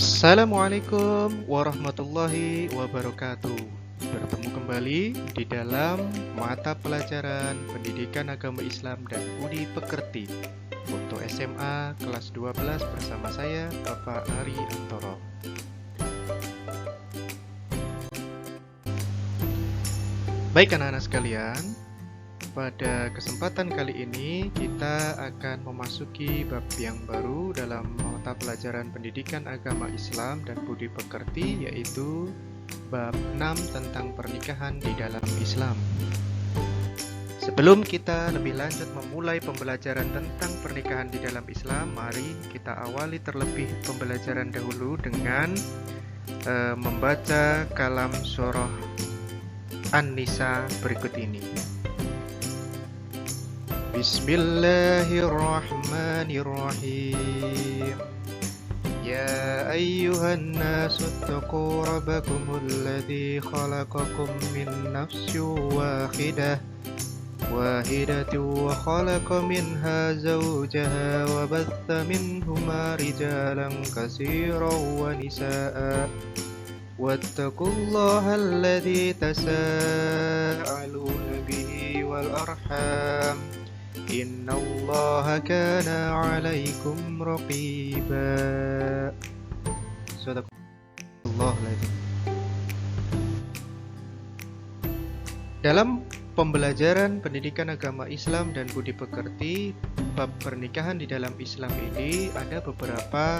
Assalamualaikum warahmatullahi wabarakatuh. Bertemu kembali di dalam mata pelajaran Pendidikan Agama Islam dan Budi Pekerti untuk SMA kelas 12 bersama saya Bapak Ari Antoro. Baik anak-anak sekalian, pada kesempatan kali ini kita akan memasuki bab yang baru dalam mata pelajaran Pendidikan Agama Islam dan Budi Pekerti, yaitu bab 6 tentang pernikahan di dalam Islam. Sebelum kita lebih lanjut memulai pembelajaran tentang pernikahan di dalam Islam, mari kita awali terlebih pembelajaran dahulu dengan membaca kalam surah An-Nisa berikut ini. Bismillahirrahmanirrahim. Ya ayyuhan nasu attaqu rabbakumul ladzi khalaqakum min nafsin wahidatin wa khalaqa minha zawjaha wa batha minhuma rijalan katsiran wa nisaa'a wattaqullaha alladzi tasaaluna bihi wal arham innallaha kana 'alaikum raqiba. Sadaqallahul. Dalam pembelajaran Pendidikan Agama Islam dan Budi Pekerti, bab pernikahan di dalam Islam ini ada beberapa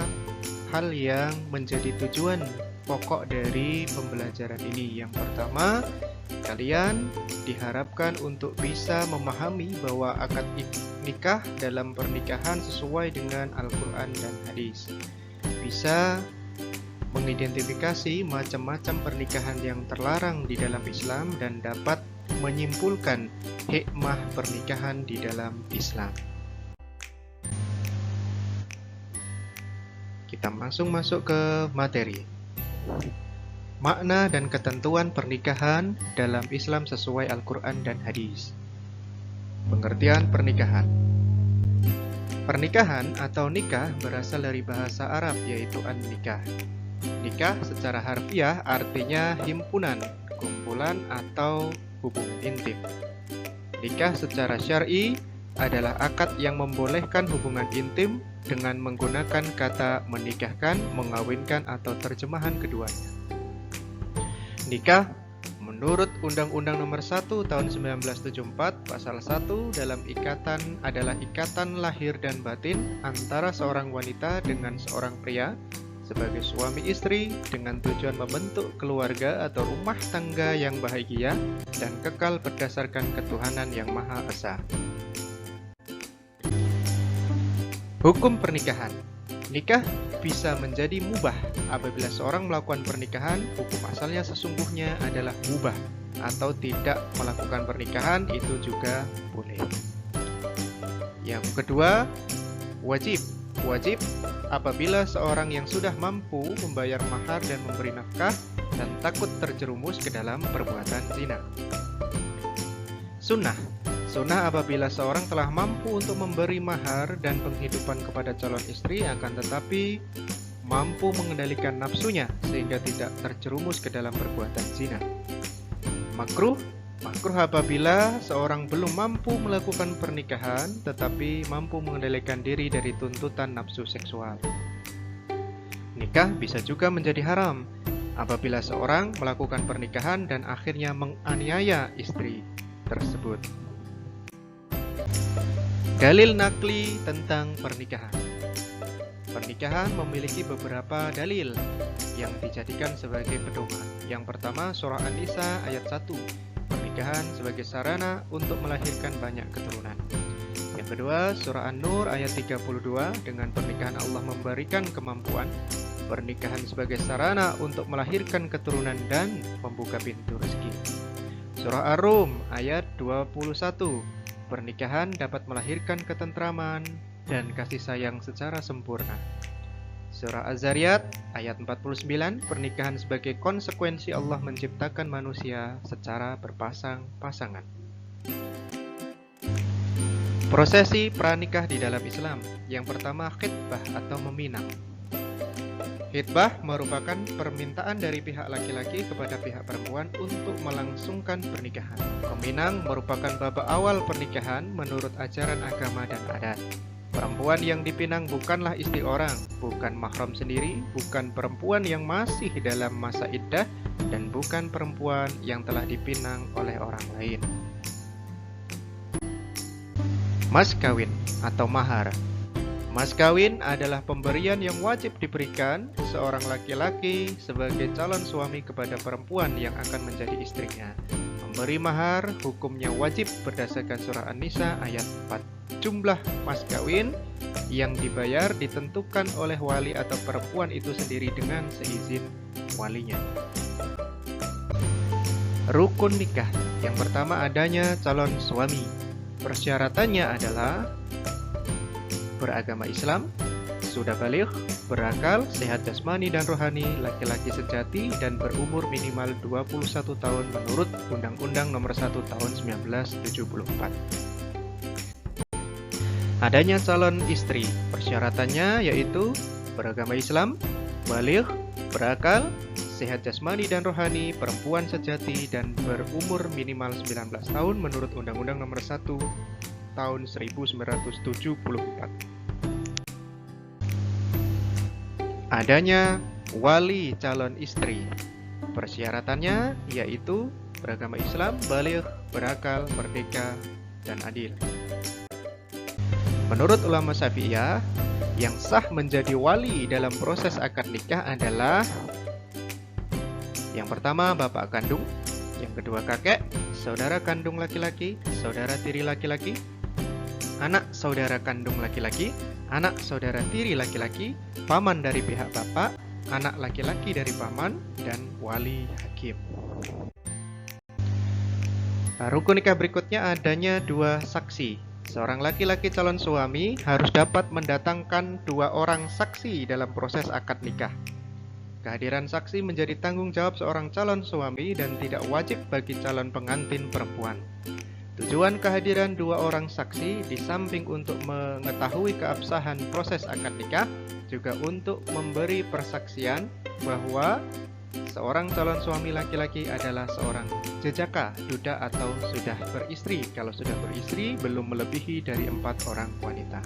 hal yang menjadi tujuan pokok dari pembelajaran ini. Yang pertama, kalian diharapkan untuk bisa memahami bahwa akad nikah dalam pernikahan sesuai dengan Al-Quran dan hadis. Bisa mengidentifikasi macam-macam pernikahan yang terlarang di dalam Islam dan dapat menyimpulkan hikmah pernikahan di dalam Islam. Kita langsung masuk ke materi. Makna dan ketentuan pernikahan dalam Islam sesuai Al-Quran dan hadis. Pengertian pernikahan. Pernikahan atau nikah berasal dari bahasa Arab, yaitu an-nikah. Nikah secara harfiah artinya himpunan, kumpulan atau hubungan intim. Nikah secara syar'i adalah akad yang membolehkan hubungan intim dengan menggunakan kata menikahkan, mengawinkan, atau terjemahan keduanya. Nikah menurut Undang-Undang Nomor 1 Tahun 1974 Pasal 1 dalam ikatan adalah ikatan lahir dan batin antara seorang wanita dengan seorang pria sebagai suami istri dengan tujuan membentuk keluarga atau rumah tangga yang bahagia dan kekal berdasarkan ketuhanan yang Maha Esa. Hukum pernikahan. Nikah bisa menjadi mubah apabila seorang melakukan pernikahan, hukum asalnya sesungguhnya adalah mubah, atau tidak melakukan pernikahan itu juga boleh. Yang kedua, wajib. Wajib apabila seorang yang sudah mampu membayar mahar dan memberi nafkah dan takut terjerumus ke dalam perbuatan zina. Sunnah. Sunnah apabila seorang telah mampu untuk memberi mahar dan penghidupan kepada calon istri, akan tetapi mampu mengendalikan nafsunya sehingga tidak terjerumus ke dalam perbuatan zina. Makruh. Makruh apabila seorang belum mampu melakukan pernikahan tetapi mampu mengendalikan diri dari tuntutan nafsu seksual. Nikah bisa juga menjadi haram apabila seorang melakukan pernikahan dan akhirnya menganiaya istri tersebut. Dalil nakli tentang pernikahan. Pernikahan memiliki beberapa dalil yang dijadikan sebagai pedoman. Yang pertama, surah An-Nisa ayat 1. Pernikahan sebagai sarana untuk melahirkan banyak keturunan. Yang kedua, surah An-Nur ayat 32. Dengan pernikahan Allah memberikan kemampuan. Pernikahan sebagai sarana untuk melahirkan keturunan dan membuka pintu rezeki. Surah Ar-Rum ayat 21. Pernikahan dapat melahirkan ketentraman dan kasih sayang secara sempurna. Surah Az-Zariyat ayat 49, pernikahan sebagai konsekuensi Allah menciptakan manusia secara berpasang-pasangan. Prosesi pranikah di dalam Islam. Yang pertama, khitbah atau meminang. Khitbah merupakan permintaan dari pihak laki-laki kepada pihak perempuan untuk melangsungkan pernikahan. Peminang merupakan babak awal pernikahan menurut ajaran agama dan adat. Perempuan yang dipinang bukanlah istri orang, bukan mahram sendiri, bukan perempuan yang masih dalam masa iddah, dan bukan perempuan yang telah dipinang oleh orang lain. Mas kawin atau mahar. Mas kawin adalah pemberian yang wajib diberikan seorang laki-laki sebagai calon suami kepada perempuan yang akan menjadi istrinya. Memberi mahar hukumnya wajib berdasarkan surah An-Nisa ayat 4. Jumlah mas kawin yang dibayar ditentukan oleh wali atau perempuan itu sendiri dengan seizin walinya. Rukun nikah. Yang pertama adanya calon suami. Persyaratannya adalah beragama Islam, sudah baligh, berakal, sehat jasmani dan rohani, laki-laki sejati, dan berumur minimal 21 tahun menurut Undang-Undang Nomor 1 Tahun 1974. Adanya calon istri. Persyaratannya yaitu beragama Islam, baligh, berakal, sehat jasmani dan rohani, perempuan sejati, dan berumur minimal 19 tahun menurut Undang-Undang Nomor 1 Tahun 1974. Adanya wali calon istri. Persyaratannya yaitu beragama Islam, baligh, berakal, merdeka, dan adil. Menurut ulama Syafi'iyah, yang sah menjadi wali dalam proses akad nikah adalah yang pertama bapak kandung, yang kedua kakek, saudara kandung laki-laki, saudara tiri laki-laki, anak saudara kandung laki-laki, anak saudara tiri laki-laki, paman dari pihak bapak, anak laki-laki dari paman, dan wali hakim. Rukun nikah berikutnya adanya dua saksi. Seorang laki-laki calon suami harus dapat mendatangkan dua orang saksi dalam proses akad nikah. Kehadiran saksi menjadi tanggung jawab seorang calon suami dan tidak wajib bagi calon pengantin perempuan. Tujuan kehadiran dua orang saksi di samping untuk mengetahui keabsahan proses akad nikah, juga untuk memberi persaksian bahwa seorang calon suami laki-laki adalah seorang jejaka, duda atau sudah beristri. Kalau sudah beristri, belum melebihi dari 4 orang wanita.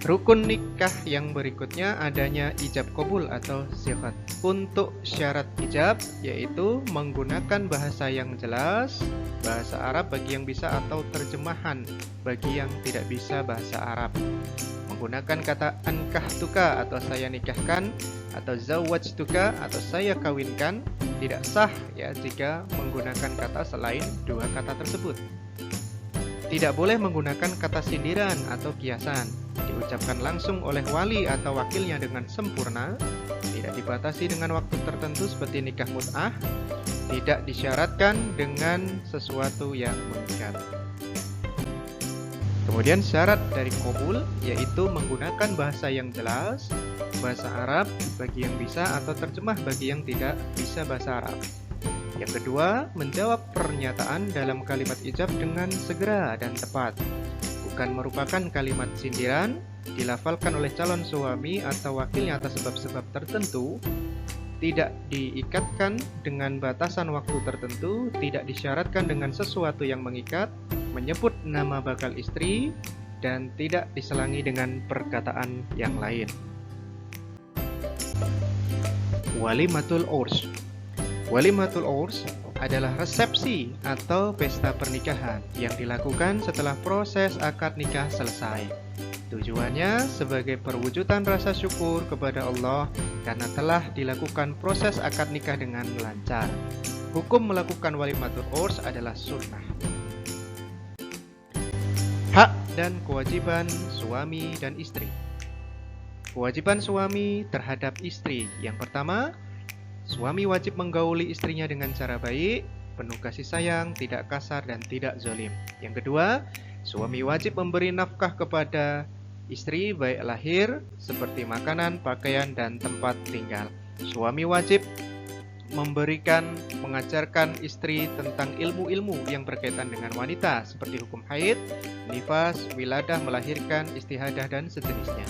Rukun nikah yang berikutnya adanya ijab qabul atau siqat. Untuk syarat ijab yaitu menggunakan bahasa yang jelas, bahasa Arab bagi yang bisa atau terjemahan bagi yang tidak bisa bahasa Arab. Menggunakan kata ankahtuka atau saya nikahkan, atau zawwajtuka atau saya kawinkan, tidak sah ya jika menggunakan kata selain dua kata tersebut. Tidak boleh menggunakan kata sindiran atau kiasan. Diucapkan langsung oleh wali atau wakilnya dengan sempurna. Tidak dibatasi dengan waktu tertentu seperti nikah mut'ah. Tidak disyaratkan dengan sesuatu yang mengikat. Kemudian syarat dari qabul yaitu menggunakan bahasa yang jelas, bahasa Arab bagi yang bisa atau terjemah bagi yang tidak bisa bahasa Arab. Yang kedua, menjawab pernyataan dalam kalimat ijab dengan segera dan tepat. Bukan merupakan kalimat sindiran, dilafalkan oleh calon suami atau wakilnya atas sebab-sebab tertentu, tidak diikatkan dengan batasan waktu tertentu, tidak disyaratkan dengan sesuatu yang mengikat, menyebut nama bakal istri, dan tidak diselangi dengan perkataan yang lain. Walimatul urs. Walimatul urs adalah resepsi atau pesta pernikahan yang dilakukan setelah proses akad nikah selesai. Tujuannya sebagai perwujudan rasa syukur kepada Allah karena telah dilakukan proses akad nikah dengan lancar. Hukum melakukan walimatul urs adalah sunnah. Hak dan kewajiban suami dan istri. Kewajiban suami terhadap istri. Yang pertama, suami wajib menggauli istrinya dengan cara baik, penuh kasih sayang, tidak kasar, dan tidak zalim. Yang kedua, suami wajib memberi nafkah kepada istri baik lahir, seperti makanan, pakaian, dan tempat tinggal. Suami wajib mengajarkan istri tentang ilmu-ilmu yang berkaitan dengan wanita seperti hukum haid, nifas, wiladah, melahirkan, istihadah, dan sejenisnya.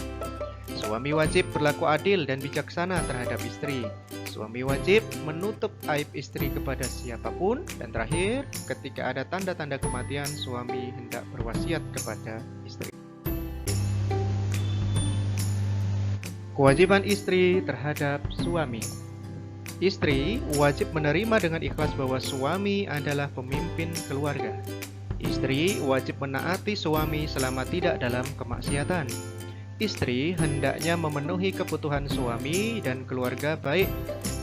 Suami wajib berlaku adil dan bijaksana terhadap istri. Suami wajib menutup aib istri kepada siapapun. Dan terakhir, ketika ada tanda-tanda kematian, suami hendak berwasiat kepada istri. Kewajiban istri terhadap suami. Istri wajib menerima dengan ikhlas bahwa suami adalah pemimpin keluarga. Istri wajib menaati suami selama tidak dalam kemaksiatan. Istri hendaknya memenuhi kebutuhan suami dan keluarga, baik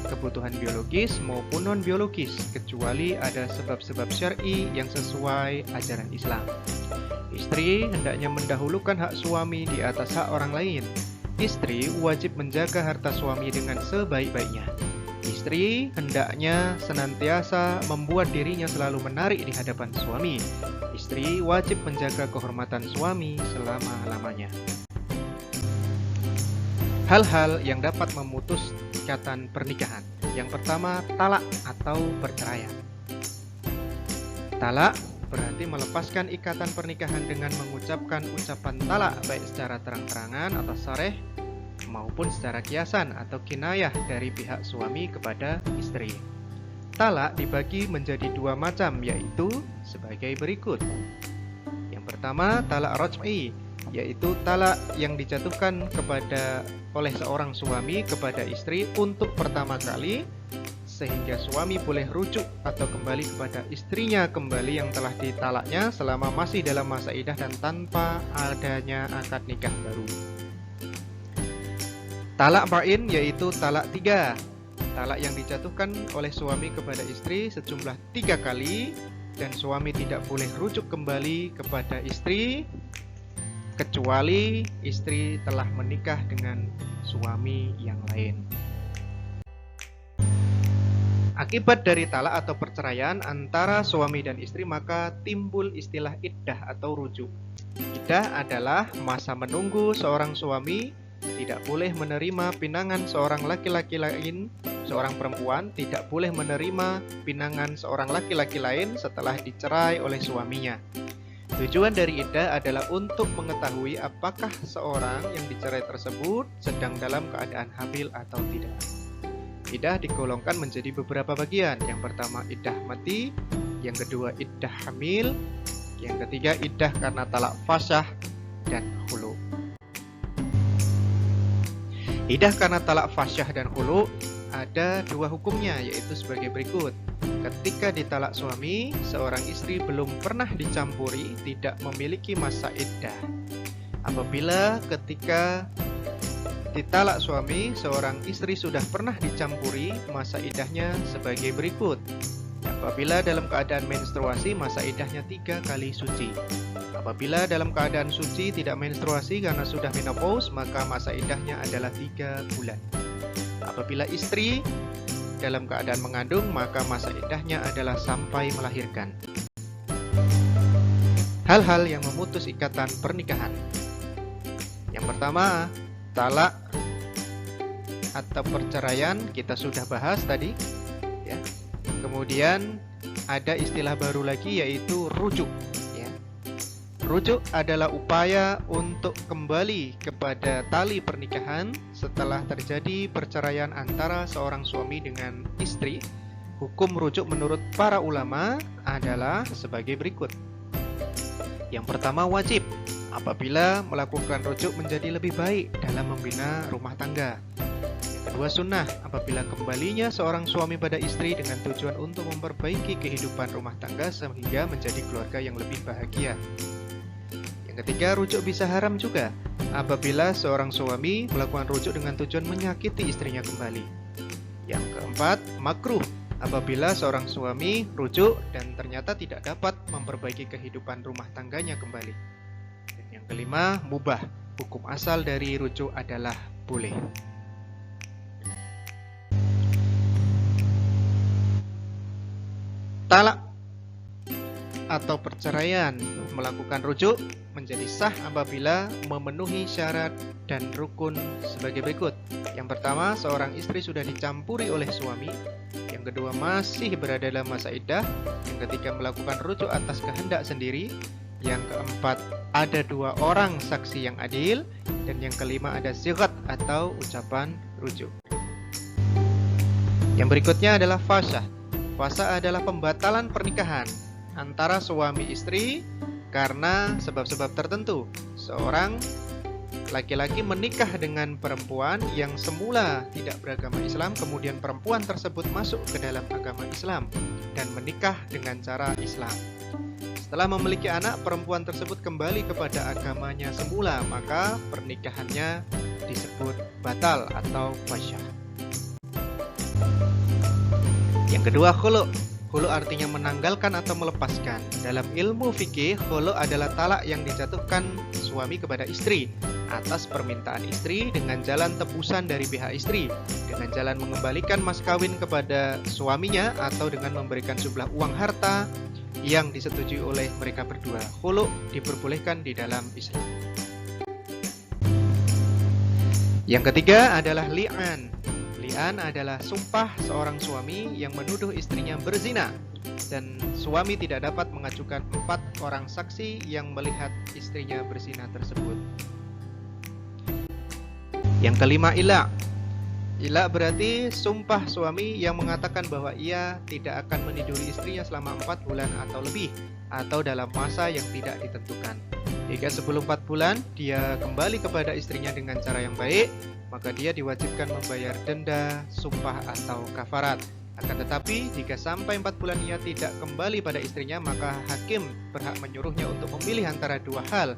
kebutuhan biologis maupun non-biologis, kecuali ada sebab-sebab syar'i yang sesuai ajaran Islam. Istri hendaknya mendahulukan hak suami di atas hak orang lain. Istri wajib menjaga harta suami dengan sebaik-baiknya. Istri hendaknya senantiasa membuat dirinya selalu menarik di hadapan suami. Istri wajib menjaga kehormatan suami selama-lamanya. Hal-hal yang dapat memutus ikatan pernikahan. Yang pertama, talak atau perceraian. Talak berarti melepaskan ikatan pernikahan dengan mengucapkan ucapan talak, baik secara terang-terangan atau sareh maupun secara kiasan atau kinayah dari pihak suami kepada istri. Talak dibagi menjadi dua macam, yaitu sebagai berikut. Yang pertama, talak raj'i, yaitu talak yang dijatuhkan oleh seorang suami kepada istri untuk pertama kali, sehingga suami boleh rujuk atau kembali kepada istrinya kembali yang telah ditalaknya selama masih dalam masa iddah dan tanpa adanya akad nikah baru. Talak ba'in yaitu talak 3. Talak yang dijatuhkan oleh suami kepada istri sejumlah 3 kali, dan suami tidak boleh rujuk kembali kepada istri kecuali istri telah menikah dengan suami yang lain. Akibat dari talak atau perceraian antara suami dan istri, maka timbul istilah iddah atau rujuk. Iddah adalah masa menunggu seorang suami tidak boleh menerima pinangan seorang laki-laki lain. Seorang perempuan tidak boleh menerima pinangan seorang laki-laki lain setelah dicerai oleh suaminya. Tujuan dari iddah adalah untuk mengetahui apakah seorang yang dicerai tersebut sedang dalam keadaan hamil atau tidak. Iddah digolongkan menjadi beberapa bagian. Yang pertama, iddah mati. Yang kedua, iddah hamil. Yang ketiga, iddah karena talak fasyah dan khulu. Iddah karena talak fasyah dan khulu ada dua hukumnya, yaitu sebagai berikut. Ketika ditalak suami, seorang istri belum pernah dicampuri, tidak memiliki masa iddah. Apabila ketika ditalak suami, seorang istri sudah pernah dicampuri, masa iddahnya sebagai berikut. Apabila dalam keadaan menstruasi, masa iddahnya 3 kali suci. Apabila dalam keadaan suci tidak menstruasi karena sudah menopause, maka masa iddahnya adalah 3 bulan. Apabila istri dalam keadaan mengandung, maka masa iddahnya adalah sampai melahirkan. Hal-hal yang memutus ikatan pernikahan. Yang pertama, talak atau perceraian kita sudah bahas tadi, ya. Kemudian ada istilah baru lagi, yaitu rujuk, ya. Rujuk adalah upaya untuk kembali kepada tali pernikahan setelah terjadi perceraian antara seorang suami dengan istri. Hukum rujuk menurut para ulama adalah sebagai berikut. Yang pertama, wajib apabila melakukan rujuk menjadi lebih baik dalam membina rumah tangga. Yang kedua, sunnah apabila kembalinya seorang suami pada istri dengan tujuan untuk memperbaiki kehidupan rumah tangga sehingga menjadi keluarga yang lebih bahagia. Yang ketiga, rujuk bisa haram juga apabila seorang suami melakukan rujuk dengan tujuan menyakiti istrinya kembali. Yang keempat, makruh apabila seorang suami rujuk dan ternyata tidak dapat memperbaiki kehidupan rumah tangganya kembali. Dan yang kelima, mubah. Hukum asal dari rujuk adalah boleh. Talak atau perceraian. Melakukan rujuk menjadi sah apabila memenuhi syarat dan rukun sebagai berikut. Yang pertama, seorang istri sudah dicampuri oleh suami. Yang kedua, masih berada dalam masa iddah. Yang ketiga, melakukan rujuk atas kehendak sendiri. Yang keempat, ada 2 orang saksi yang adil. Dan yang kelima, ada sighat atau ucapan rujuk. Yang berikutnya adalah fasah. Fasah adalah pembatalan pernikahan antara suami istri karena sebab-sebab tertentu. Seorang laki-laki menikah dengan perempuan yang semula tidak beragama Islam, kemudian perempuan tersebut masuk ke dalam agama Islam dan menikah dengan cara Islam. Setelah memiliki anak, perempuan tersebut kembali kepada agamanya semula, maka pernikahannya disebut batal atau fasyah. Yang kedua, khulu'. Khulu' artinya menanggalkan atau melepaskan. Dalam ilmu fikih, khulu' adalah talak yang dijatuhkan suami kepada istri atas permintaan istri dengan jalan tebusan dari pihak istri, dengan jalan mengembalikan mas kawin kepada suaminya atau dengan memberikan jumlah uang harta yang disetujui oleh mereka berdua. Khulu' diperbolehkan di dalam Islam. Yang ketiga adalah li'an. Li'an adalah sumpah seorang suami yang menuduh istrinya berzina dan suami tidak dapat mengajukan 4 orang saksi yang melihat istrinya berzina tersebut. Yang kelima, ila'. Ila' berarti sumpah suami yang mengatakan bahwa ia tidak akan meniduri istrinya selama 4 bulan atau lebih, atau dalam masa yang tidak ditentukan. Jika sebelum 4 bulan dia kembali kepada istrinya dengan cara yang baik, maka dia diwajibkan membayar denda, sumpah atau kafarat. Akan tetapi, jika sampai 4 bulan ia tidak kembali pada istrinya, maka hakim berhak menyuruhnya untuk memilih antara 2 hal,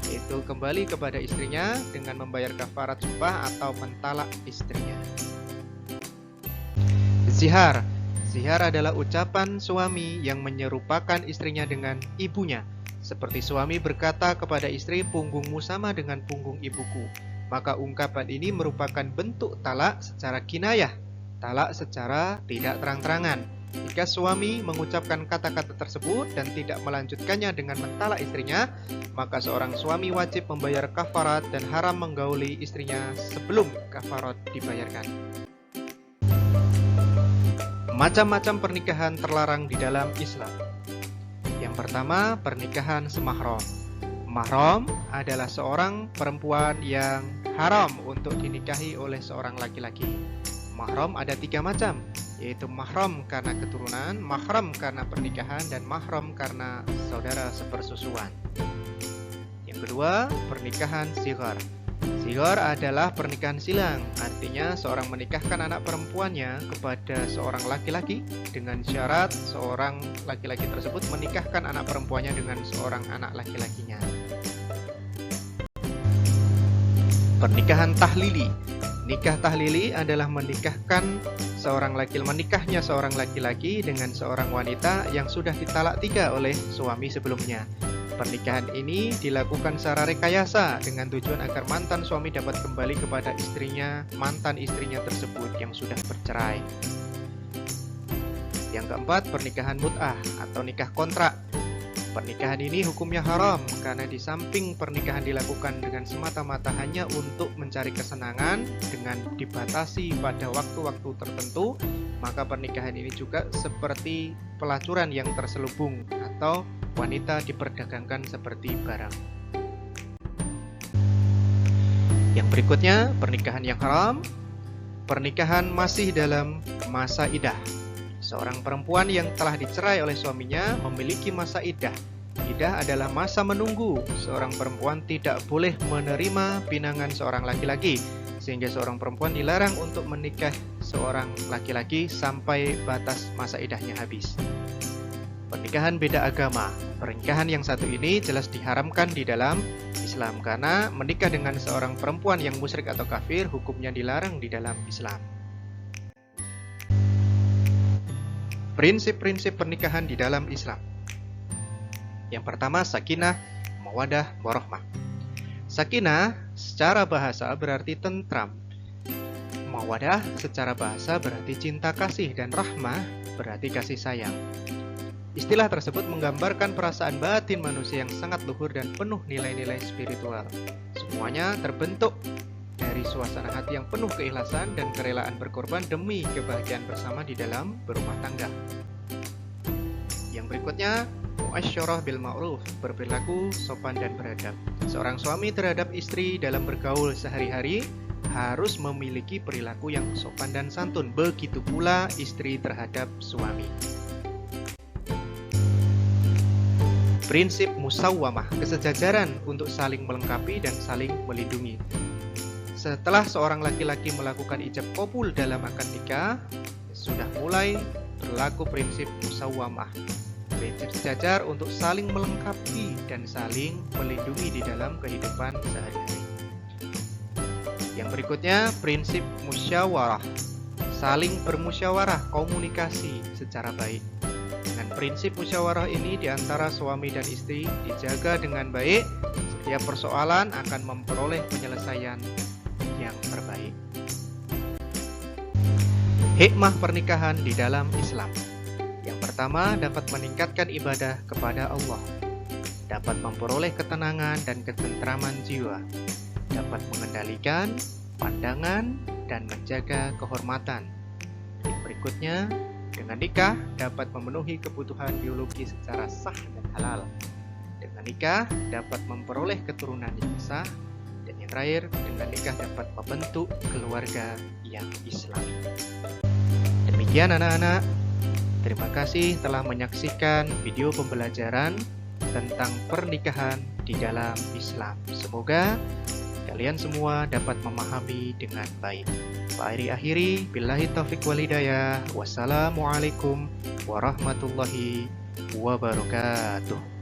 yaitu kembali kepada istrinya dengan membayar kafarat sumpah atau mentalak istrinya. Zihar. Zihar adalah ucapan suami yang menyerupakan istrinya dengan ibunya. Seperti suami berkata kepada istri, punggungmu sama dengan punggung ibuku. Maka ungkapan ini merupakan bentuk talak secara kinayah, talak secara tidak terang-terangan. Jika suami mengucapkan kata-kata tersebut dan tidak melanjutkannya dengan mentalak istrinya, maka seorang suami wajib membayar kafarat dan haram menggauli istrinya sebelum kafarat dibayarkan. Macam-macam pernikahan terlarang di dalam Islam. Yang pertama, pernikahan semahram. Mahram adalah seorang perempuan yang haram untuk dinikahi oleh seorang laki-laki. Mahram ada 3 macam, yaitu mahram karena keturunan, mahram karena pernikahan, dan mahram karena saudara sepersusuan. Yang kedua, pernikahan sighar. Sighar adalah pernikahan silang, artinya seorang menikahkan anak perempuannya kepada seorang laki-laki dengan syarat seorang laki-laki tersebut menikahkan anak perempuannya dengan seorang anak laki-lakinya. Pernikahan tahlili. Nikah tahlili adalah menikahnya seorang laki-laki dengan seorang wanita yang sudah ditalak 3 oleh suami sebelumnya. Pernikahan ini dilakukan secara rekayasa dengan tujuan agar mantan suami dapat kembali kepada mantan istrinya tersebut yang sudah bercerai. Yang keempat, pernikahan mut'ah atau nikah kontrak. Pernikahan ini hukumnya haram karena di samping pernikahan dilakukan dengan semata-mata hanya untuk mencari kesenangan dengan dibatasi pada waktu-waktu tertentu, maka pernikahan ini juga seperti pelacuran yang terselubung atau wanita diperdagangkan seperti barang. Yang berikutnya, pernikahan yang haram. Pernikahan masih dalam masa iddah. Seorang perempuan yang telah dicerai oleh suaminya memiliki masa iddah. Iddah adalah masa menunggu. Seorang perempuan tidak boleh menerima pinangan seorang laki-laki, sehingga seorang perempuan dilarang untuk menikah seorang laki-laki sampai batas masa iddahnya habis. Pernikahan beda agama. Pernikahan yang satu ini jelas diharamkan di dalam Islam karena menikah dengan seorang perempuan yang musyrik atau kafir hukumnya dilarang di dalam Islam. Prinsip-prinsip pernikahan di dalam Islam. Yang pertama, sakinah, mawaddah, warahmah. Sakinah secara bahasa berarti tentram. Mawaddah secara bahasa berarti cinta kasih, dan rahmah berarti kasih sayang. Istilah tersebut menggambarkan perasaan batin manusia yang sangat luhur dan penuh nilai-nilai spiritual. Semuanya terbentuk dari suasana hati yang penuh keikhlasan dan kerelaan berkorban demi kebahagiaan bersama di dalam berumah tangga. Yang berikutnya, muasyarah bil ma'ruf, berperilaku sopan dan beradab. Seorang suami terhadap istri dalam bergaul sehari-hari harus memiliki perilaku yang sopan dan santun. Begitu pula istri terhadap suami. Prinsip musawwamah, kesejajaran untuk saling melengkapi dan saling melindungi. Setelah seorang laki-laki melakukan ijab qabul dalam akad nikah, sudah mulai berlaku prinsip musawwamah. Prinsip sejajar untuk saling melengkapi dan saling melindungi di dalam kehidupan sehari-hari. Yang berikutnya, prinsip musyawarah. Saling bermusyawarah, komunikasi secara baik. Dengan prinsip musyawarah ini di antara suami dan istri dijaga dengan baik, setiap persoalan akan memperoleh penyelesaian yang terbaik. Hikmah pernikahan di dalam Islam. Yang pertama, dapat meningkatkan ibadah kepada Allah, dapat memperoleh ketenangan dan ketentraman jiwa, dapat mengendalikan pandangan dan menjaga kehormatan. Yang berikutnya, dengan nikah dapat memenuhi kebutuhan biologi secara sah dan halal. Dengan nikah dapat memperoleh keturunan yang sah. Dan yang terakhir, dengan nikah dapat membentuk keluarga yang Islami. Demikian anak-anak, terima kasih telah menyaksikan video pembelajaran tentang pernikahan di dalam Islam. Semoga kalian semua dapat memahami dengan baik. Akhiri, billahi taufiq wal hidayah. Wassalamualaikum warahmatullahi wabarakatuh.